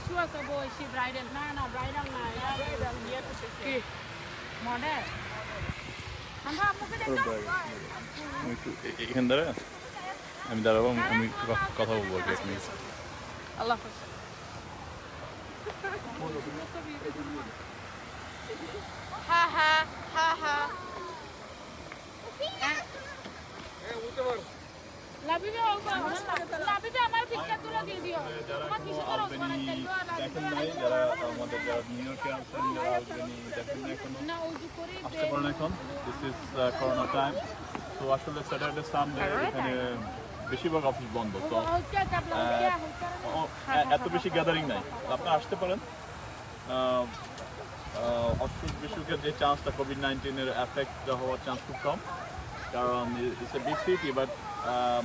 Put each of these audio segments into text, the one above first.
sure so boy she bridal na bridal na bridal here to say model আমরা আপনাকে দেখো আমি একটু এখান দ্বারা আমি দাঁড়াবো আমি কথা বলবো আর কি এক মিনিট আল্লাহ হাফেজ হা হা হা হা লাবিবে আমার পিকচার তুলে দিয়ে দিও আমার কিছু করো দেখেন নাই যারা আমাদের যারা নিউ ইয়র্কে আছেন যারা আলবেনি দেখেন না এখনো না ওযু করে আসতে পারেন এখন দিস ইজ করোনা টাইম তো আসলে স্যাটারডে সানডে এখানে বেশিরভাগ অফিস বন্ধ তো এত বেশি গ্যাদারিং নাই আপনারা আসতে পারেন অসুখ বিসুখের যে চান্সটা কোভিড-19 এফেক্ট হওয়ার চান্স খুব কম কারণ it's a big city but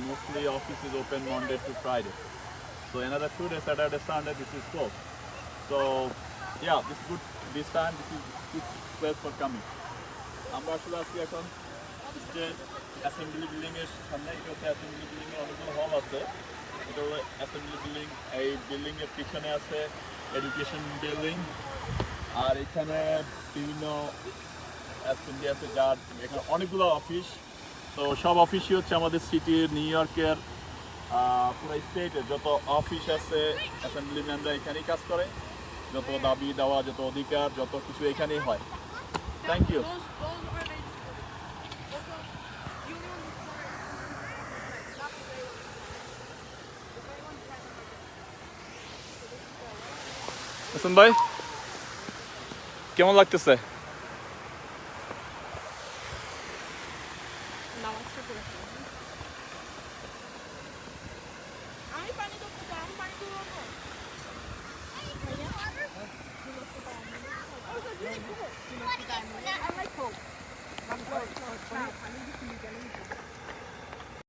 mostly office is open Monday to Friday so another 2 days Saturday Sunday this is closed so yeah this is good this time this is good place for coming আমরা আসলে আছি এখন যে assembly building এর সামনে এটা হচ্ছে assembly building এর অনেকগুলো হল আছে এটা হলো অ্যাসেম্বলি বিল্ডিং এই বিল্ডিং এর পিছনে আছে এডুকেশন বিল্ডিং আর এখানে বিভিন্ন অ্যাসেম্বলি আছে যার এখানে অনেকগুলো অফিস তো সব অফিসই হচ্ছে আমাদের সিটির নিউ ইয়র্কের পুরো স্টেটের যত অফিস আছে অ্যাসেম্বলিম্যানরা এখানেই কাজ করে যত দাবি দেওয়া যত অধিকার যত কিছু এখানেই হয় থ্যাংক ইউ হাসান ভাই কেমন লাগতেছে